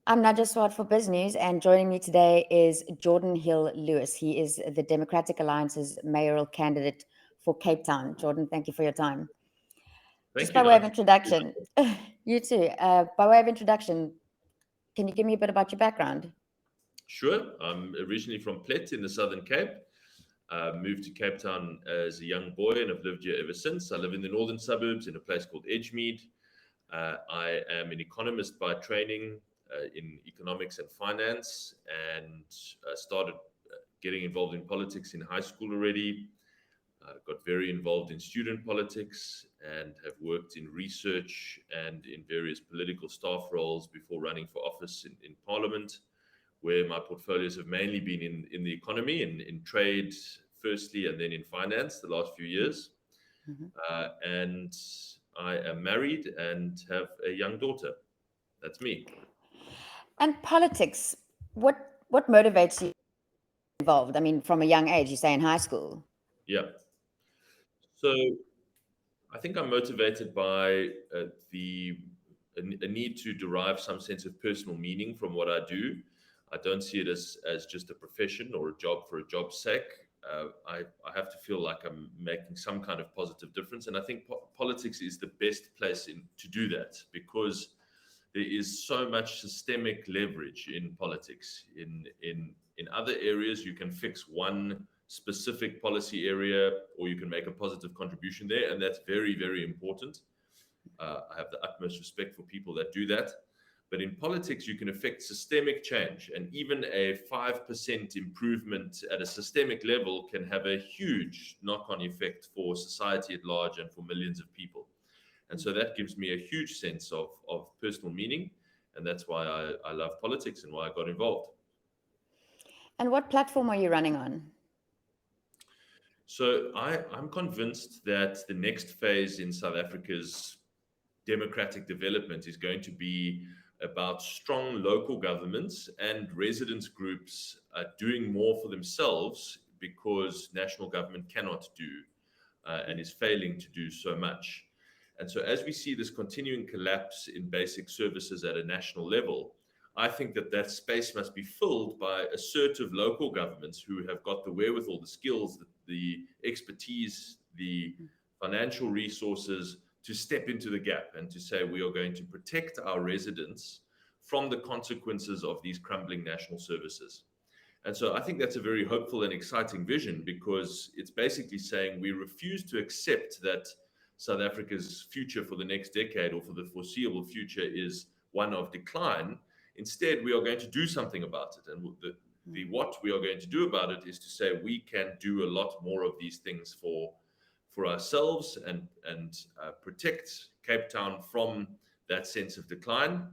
I'm Nadya Swart for Biz News, and joining me today is Geordin Hill-Lewis. He is the Democratic Alliance's mayoral candidate for Cape Town. Geordin, thank you for your time. Just Thank you, by way of Nad. introduction, you too. By way of introduction, can you give me a bit about your background? Sure. I'm originally from Plet in the Southern Cape. Moved to Cape Town as a young boy and have lived here ever since. I live in the northern suburbs in a place called Edgemead. I am an economist by training in economics and finance, and started getting involved in politics in high school already. Got very involved in student politics and have worked in research and in various political staff roles before running for office in Parliament, where my portfolios have mainly been in the economy, in trade firstly, and then in finance the last few years. Mhm. And I am married and have a young daughter. That's me. And politics, what motivates you involved? I mean, from a young age, you say in high school. Yeah. So I think I'm motivated by a need to derive some sense of personal meaning from what I do. I don't see it as just a profession or a job for a job's sake. I have to feel like I'm making some kind of positive difference. And I think politics is the best place to do that, because there is so much systemic leverage in politics. In other areas, you can fix one specific policy area, or you can make a positive contribution there, and that's very, very important. I have the utmost respect for people that do that. But in politics, you can affect systemic change, and even a 5% improvement at a systemic level can have a huge knock on effect for society at large and for millions of people. And so that gives me a huge sense of personal meaning. And that's why I love politics and why I got involved. And what platform are you running on? So I'm convinced that the next phase in South Africa's democratic development is going to be about strong local governments and residents groups doing more for themselves, because national government cannot do and is failing to do so much. And so, as we see this continuing collapse in basic services at a national level, I think that that space must be filled by assertive local governments who have got the wherewithal, the skills, the expertise, the financial resources to step into the gap and to say we are going to protect our residents from the consequences of these crumbling national services. And so I think that's a very hopeful and exciting vision, because it's basically saying we refuse to accept that South Africa's future for the next decade or for the foreseeable future is one of decline. Instead, we are going to do something about it. And the what we are going to do about it is to say we can do a lot more of these things for ourselves and protect Cape Town from that sense of decline.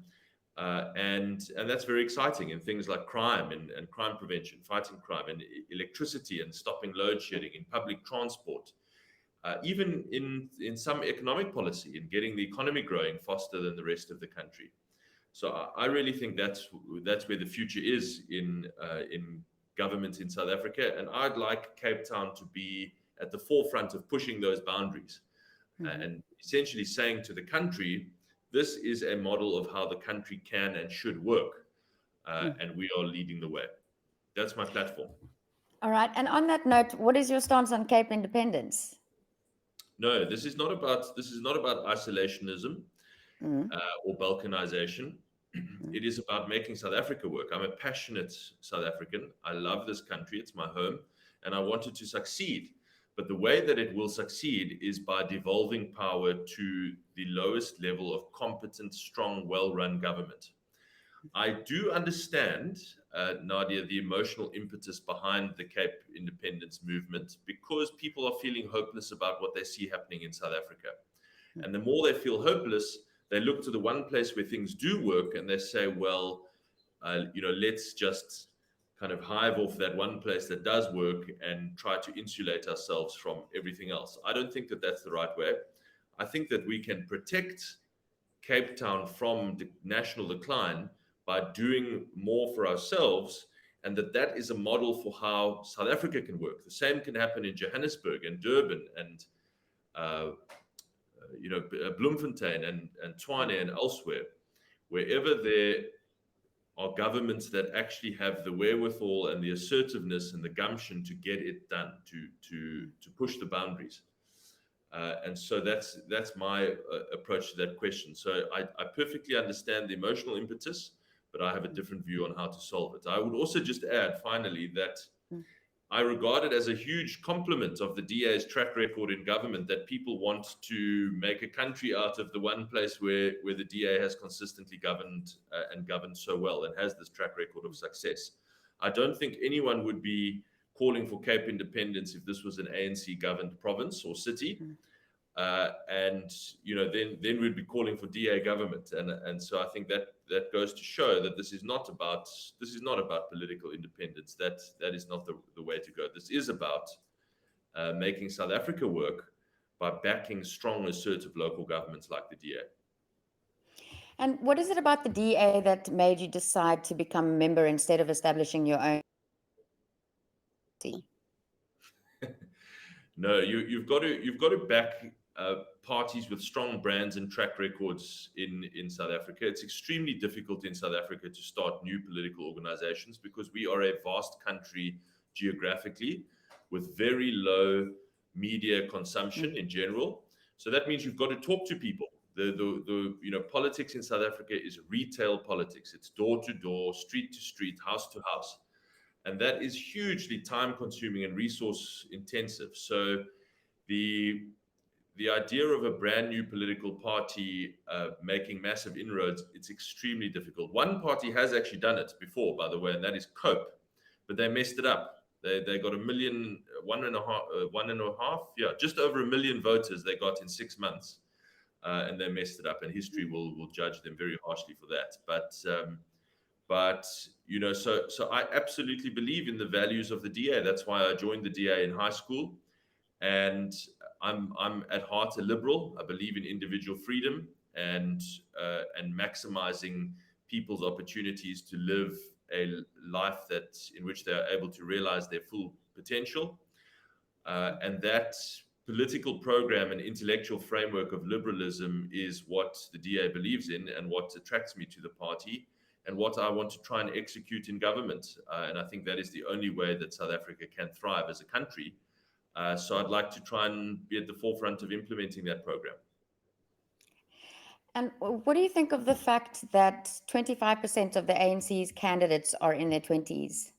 And that's very exciting in things like crime and crime prevention, fighting crime, and electricity, and stopping load shedding, in public transport, even in some economic policy, in getting the economy growing faster than the rest of the country. So I really think that's where the future is in government in South Africa, and I'd like Cape Town to be at the forefront of pushing those boundaries, Mhm. and essentially saying to the country, this is a model of how the country can and should work, and we are leading the way. That's my platform. All right. And on that note, what is your stance on Cape independence? No, this is not about isolationism Mm, or balkanization. mm, It is about making South Africa work. I'm a passionate South African. I love this country. It's my home, and I want it to succeed. But the way that it will succeed is by devolving power to the lowest level of competent, strong, well run government. I do understand, Nadia, the emotional impetus behind the Cape independence movement, because people are feeling hopeless about what they see happening in South Africa. And the more they feel hopeless, they look to the one place where things do work and they say, well, let's just kind of hive off that one place that does work and try to insulate ourselves from everything else. I don't think that that's the right way. I think that we can protect Cape Town from national decline by doing more for ourselves, and that is a model for how South Africa can work. The same can happen in Johannesburg and Durban and uh, Bloemfontein and Tshwane and elsewhere, wherever there are governments that actually have the wherewithal and the assertiveness and the gumption to get it done, to push the boundaries. And so that's my approach to that question. So I perfectly understand the emotional impetus, but I have a different view on how to solve it. I would also just add, finally, that I regard it as a huge compliment of the DA's track record in government that people want to make a country out of the one place where the DA has consistently governed and governed so well and has this track record of success. I don't think anyone would be calling for Cape independence if this was an ANC governed province or city. And then we'd be calling for DA government, and so I think that goes to show that this is not about political independence. That is not the way to go. This is about making South Africa work by backing strong, assertive local governments like the DA. And what is it about the DA that made you decide to become a member instead of establishing your own? No, you've got to back parties with strong brands and track records in South Africa. It's extremely difficult in South Africa to start new political organizations because we are a vast country geographically with very low media consumption in general. So that means you've got to talk to people. The politics in South Africa is retail politics. It's door to door, street to street, house to house. And that is hugely time consuming and resource intensive. So the idea of a brand new political party making massive inroads, it's extremely difficult. One party has actually done it before, by the way, and that is COPE, but they messed it up. They got just over 1 million voters they got in 6 months, and they messed it up, and history will judge them very harshly for that. But so I absolutely believe in the values of the DA. That's why I joined the DA in high school, and I'm at heart a liberal. I believe in individual freedom and maximizing people's opportunities to live a life in which they are able to realize their full potential. And that political program and intellectual framework of liberalism is what the DA believes in and what attracts me to the party and what I want to try and execute in government. And I think that is the only way that South Africa can thrive as a country. So I'd like to try and be at the forefront of implementing that program. And what do you think of the fact that 25% of the ANC's candidates are in their 20s?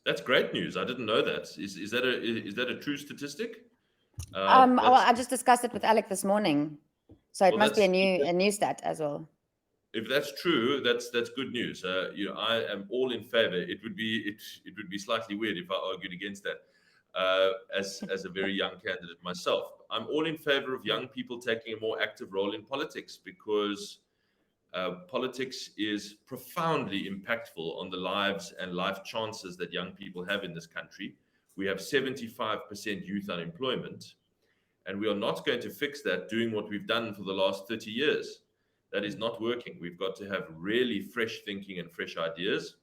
That's great news. I didn't know that. Is that a true statistic? Well, I just discussed it with Alec this morning, so it must be a new stat as well. If that's true, that's good news. I am all in favor. It would be slightly weird if I argued against that. As a very young candidate myself, I'm all in favor of young people taking a more active role in politics because politics is profoundly impactful on the lives and life chances that young people have in this country. We have 75% youth unemployment, and we are not going to fix that doing what we've done for the last 30 years. That is not working. We've got to have really fresh thinking and fresh ideas.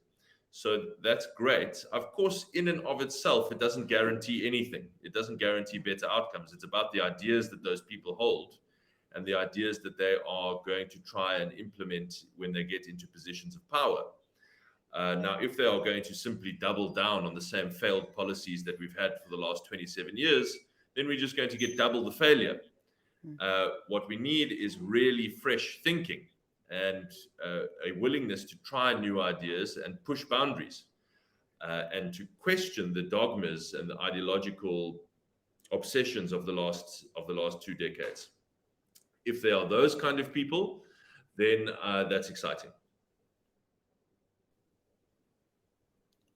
So that's great. Of course, in and of itself, it doesn't guarantee anything. It doesn't guarantee better outcomes. It's about the ideas that those people hold and the ideas that they are going to try and implement when they get into positions of power. Now, if they are going to simply double down on the same failed policies that we've had for the last 27 years, then we're just going to get double the failure. What we need is really fresh thinking and a willingness to try new ideas and push boundaries and to question the dogmas and the ideological obsessions of the last 2 decades. If they are those kind of people, then that's exciting.